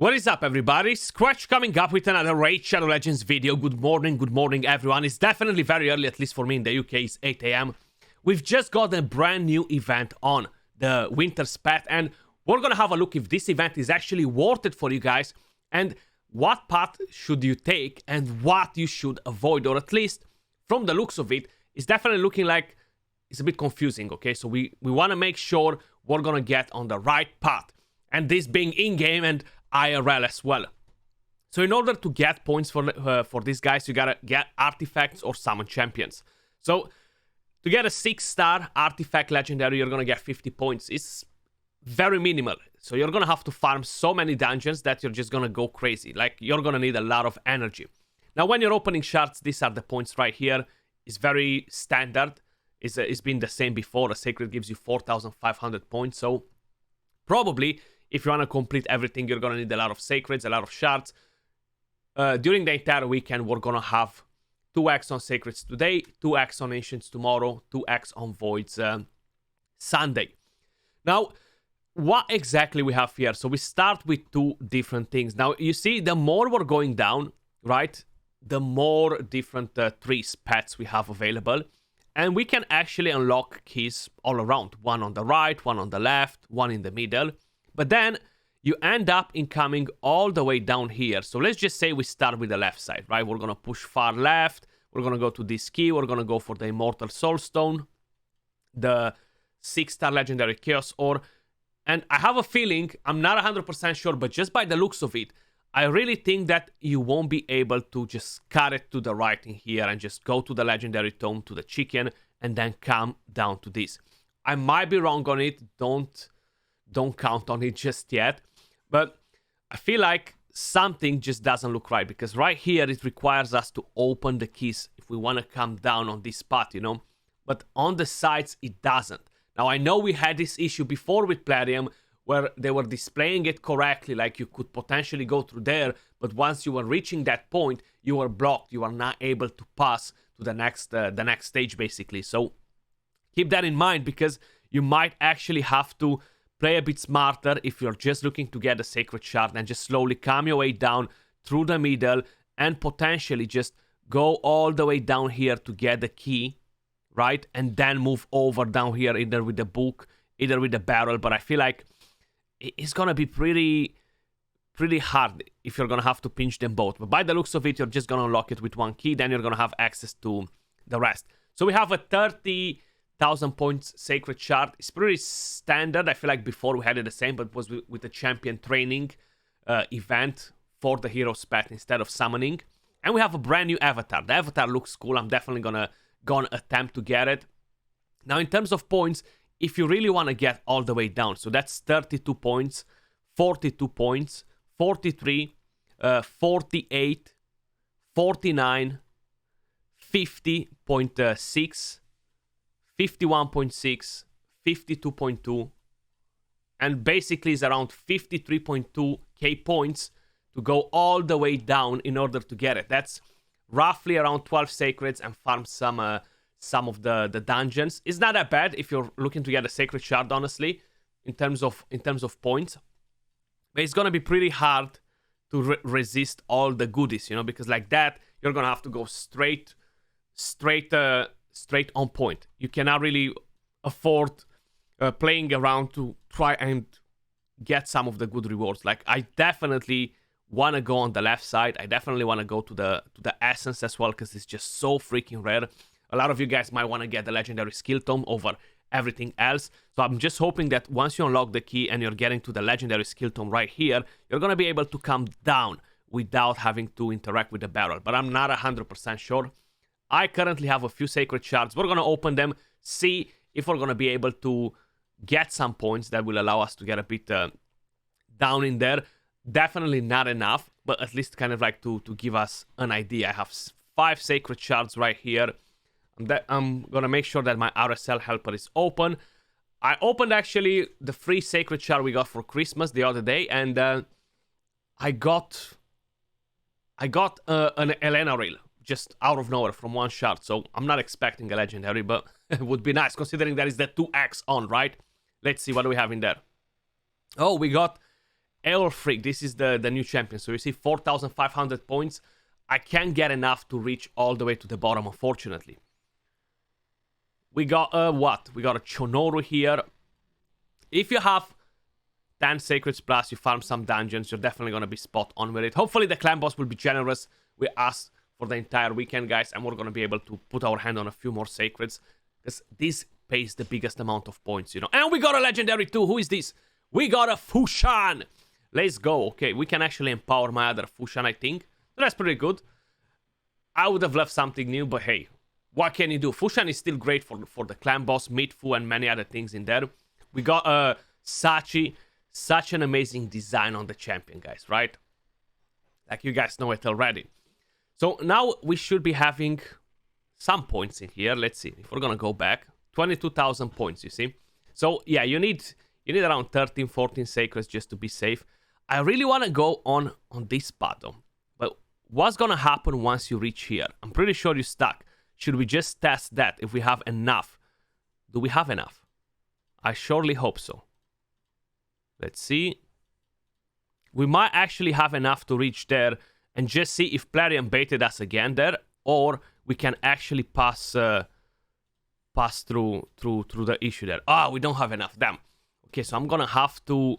What is up, everybody? Skratch coming up with another Raid Shadow Legends video. Good morning, everyone. It's definitely very early, at least for me in the UK. It's 8 a.m. We've just got a brand new event on, the Winter's Path, and we're gonna have a look if this event is actually worth it for you guys, and what path should you take, and what you should avoid, or at least, from the looks of it, it's definitely looking like it's a bit confusing, okay? So we want to make sure we're gonna get on the right path, and this being in-game and IRL as well. So in order to get points for these guys, you gotta get artifacts or summon champions. So to get a 6-star artifact legendary, you're gonna get 50 points. It's very minimal. So you're gonna have to farm so many dungeons that you're just gonna go crazy. Like, you're gonna need a lot of energy. Now, when you're opening shards, these are the points right here. It's very standard. It's been the same before. A sacred gives you 4,500 points. So probably, if you want to complete everything, you're going to need a lot of sacreds, a lot of shards. During the entire weekend, we're going to have 2x on sacreds today, 2x on ancients tomorrow, 2x on voids Sunday. Now, what exactly we have here? So we start with two different things. Now, you see, the more we're going down, right, the more different trees, pets we have available. And we can actually unlock keys all around. One on the right, one on the left, one in the middle. But then you end up in coming all the way down here. So let's just say we start with the left side, right? We're going to push far left. We're going to go to this key. We're going to go for the Immortal Soulstone, the 6-star Legendary Chaos Ore. And I have a feeling, I'm not 100% sure, but just by the looks of it, I really think that you won't be able to just cut it to the right in here and just go to the Legendary Tome, to the chicken, and then come down to this. I might be wrong on it. Don't count on it just yet. But I feel like something just doesn't look right, because right here it requires us to open the keys if we want to come down on this spot, you know. But on the sides, it doesn't. Now, I know we had this issue before with Plarium, where they were displaying it correctly, like you could potentially go through there, but once you were reaching that point, you were blocked. You are not able to pass to the next stage, basically. So keep that in mind, because you might actually have to play a bit smarter if you're just looking to get a sacred shard, and just slowly come your way down through the middle and potentially just go all the way down here to get the key, right? And then move over down here, either with the book, either with the barrel. But I feel like it's gonna be pretty hard if you're gonna have to pinch them both. But by the looks of it, you're just gonna unlock it with one key, then you're gonna have access to the rest. So we have a 30,000 points sacred shard. It's pretty standard. I feel like before we had it the same, but it was with the champion training event for the hero's pet instead of summoning. And we have a brand new avatar. The avatar looks cool. I'm definitely gonna attempt to get it. Now, in terms of points, if you really want to get all the way down, so that's 32 points, 42 points, 43, 48, 49, 50.6, 51.6, 52.2, and basically is around 53.2k points to go all the way down in order to get it. That's roughly around 12 sacreds and farm some of the dungeons. It's not that bad if you're looking to get a sacred shard, honestly, in terms of points. But it's gonna be pretty hard to resist all the goodies, you know, because like that you're gonna have to go straight on point. You cannot really afford playing around to try and get some of the good rewards. Like, I definitely want to go on the left side. I definitely want to go to the essence as well, because it's just so freaking rare. A lot of you guys might want to get the legendary skill tome over everything else. So I'm just hoping that once you unlock the key and you're getting to the legendary skill tome right here, you're going to be able to come down without having to interact with the barrel. But I'm not 100% sure. I currently have a few sacred shards. We're going to open them, see if we're going to be able to get some points that will allow us to get a bit down in there. Definitely not enough, but at least kind of like to give us an idea. I have 5 sacred shards right here. I'm gonna make sure that my RSL helper is open. I opened actually the free sacred shard we got for Christmas the other day, and I got an Elena reel just out of nowhere from one shard. So I'm not expecting a legendary, but it would be nice considering that is the 2x on, right? Let's see what do we have in there. Oh, we got Ale Freak, this is the new champion. So you see 4,500 points. I can't get enough to reach all the way to the bottom, unfortunately. We got what? We got a Chonoru here. If you have 10 Sacreds plus, you farm some dungeons, you're definitely going to be spot on with it. Hopefully the clan boss will be generous with us for the entire weekend, guys, and we're going to be able to put our hand on a few more Sacreds, because this pays the biggest amount of points, you know. And we got a legendary too. Who is this? We got a Fushan. Let's go. Okay, we can actually empower my other Fushan, I think. That's pretty good. I would have left something new, but hey, what can you do? Fushan is still great for the clan boss, Midfu, and many other things in there. We got Sachi. Such an amazing design on the champion, guys, right? Like, you guys know it already. So now we should be having some points in here. Let's see if we're gonna go back. 22,000 points, you see. So yeah, you need around 13, 14 sacreds just to be safe. I really want to go on this bottom, but what's gonna happen once you reach here? I'm pretty sure you're stuck. Should we just test that if we have enough? Do we have enough? I surely hope so. Let's see. We might actually have enough to reach there and just see if Plarium baited us again there, or we can actually pass through the issue there. Ah, we don't have enough. Damn. Okay, so I'm gonna have to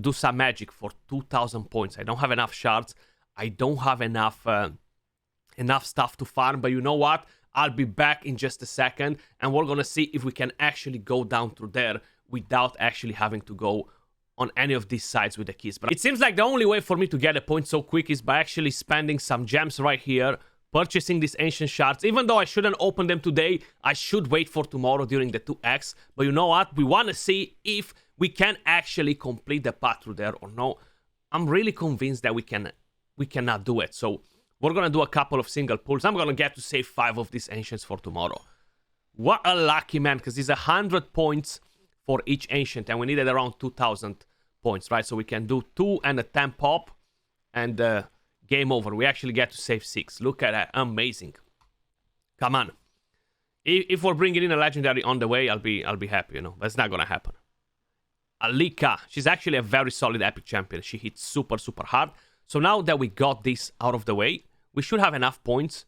do some magic for 2,000 points. I don't have enough shards. I don't have enough stuff to farm. But you know what? I'll be back in just a second, and we're gonna see if we can actually go down through there without actually having to go on any of these sides with the keys. But it seems like the only way for me to get a point so quick is by actually spending some gems right here, purchasing these ancient shards. Even though I shouldn't open them today, I should wait for tomorrow during the 2x. But you know what? We want to see if we can actually complete the path through there or no. I'm really convinced that we cannot do it. So we're going to do a couple of single pulls. I'm going to get to save 5 of these ancients for tomorrow. What a lucky man, because it's 100 points for each ancient, and we needed around 2,000 points, right? So we can do 2 and a 10 pop, and game over. We actually get to save 6. Look at that. Amazing. Come on. If we're bringing in a legendary on the way, I'll be happy, you know. But it's not going to happen. Alika. She's actually a very solid epic champion. She hits super, super hard. So now that we got this out of the way, we should have enough points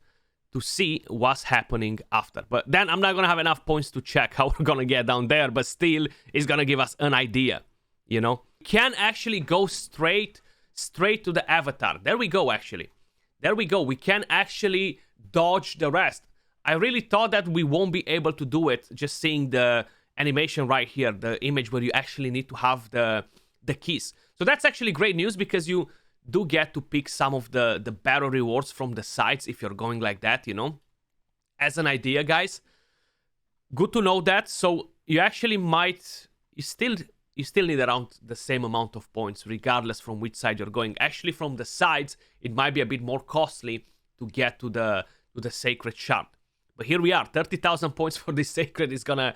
to see what's happening after. But then I'm not going to have enough points to check how we're going to get down there, but still, it's going to give us an idea, you know? We can actually go straight to the avatar. There we go, actually. There we go. We can actually dodge the rest. I really thought that we won't be able to do it just seeing the animation right here, the image where you actually need to have the keys. So that's actually great news, because you do get to pick some of the battle rewards from the sides if you're going like that, you know. As an idea, guys, good to know that. So you actually you still need around the same amount of points regardless from which side you're going. Actually, from the sides, it might be a bit more costly to get to the sacred shard. But here we are, 30,000 points for this sacred. It's gonna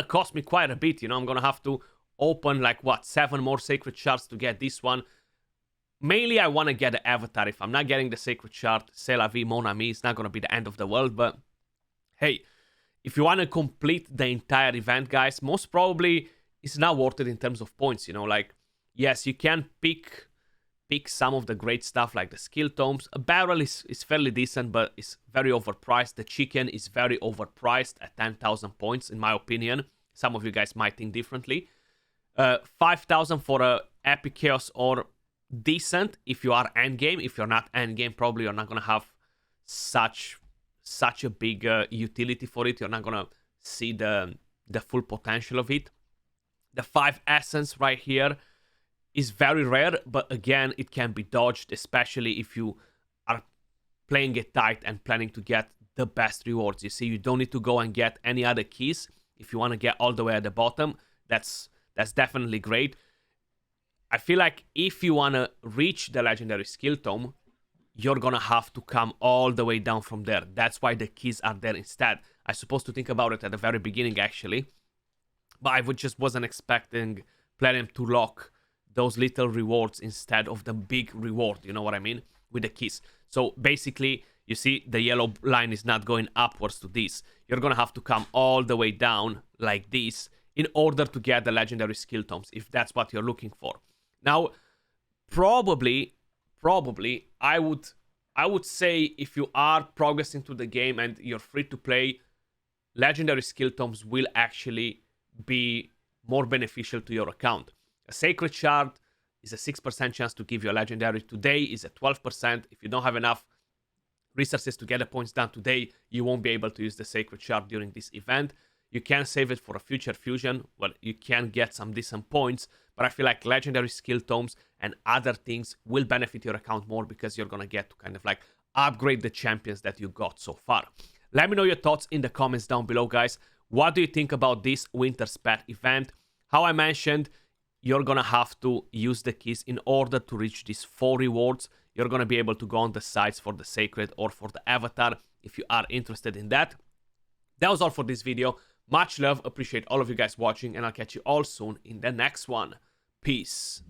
cost me quite a bit, you know. I'm gonna have to open like 7 more sacred shards to get this one. Mainly, I want to get the avatar. If I'm not getting the sacred shard, c'est la vie, mon ami. It's not going to be the end of the world. But hey, if you want to complete the entire event, guys, most probably it's not worth it in terms of points. You know, like, yes, you can pick some of the great stuff like the skill tomes. A barrel is fairly decent, but it's very overpriced. The chicken is very overpriced at 10,000 points, in my opinion. Some of you guys might think differently. 5,000 for a epic chaos or decent if you are endgame. If you're not endgame, probably you're not gonna have such a big utility for it. You're not gonna see the full potential of it. The 5 essence right here is very rare, but again, it can be dodged, especially if you are playing it tight and planning to get the best rewards. You see, you don't need to go and get any other keys if you want to get all the way at the bottom. That's definitely great. I feel like if you want to reach the legendary skill tome, you're going to have to come all the way down from there. That's why the keys are there instead. I was supposed to think about it at the very beginning, actually. But I just wasn't expecting Plarium to lock those little rewards instead of the big reward. You know what I mean? With the keys. So basically, you see the yellow line is not going upwards to this. You're going to have to come all the way down like this in order to get the legendary skill tomes, if that's what you're looking for. Now, probably I would say if you are progressing through the game and you're free to play, legendary skill tomes will actually be more beneficial to your account. A sacred shard is a 6% chance to give you a legendary. Today is a 12%. If you don't have enough resources to get the points done today, you won't be able to use the sacred shard during this event. You can save it for a future fusion. Well, you can get some decent points, but I feel like legendary skill tomes and other things will benefit your account more because you're gonna get to kind of like upgrade the champions that you got so far. Let me know your thoughts in the comments down below, guys. What do you think about this Winter's Path event? How I mentioned, you're gonna have to use the keys in order to reach these 4 rewards. You're gonna be able to go on the sites for the sacred or for the avatar if you are interested in that. That was all for this video. Much love, appreciate all of you guys watching, and I'll catch you all soon in the next one. Peace.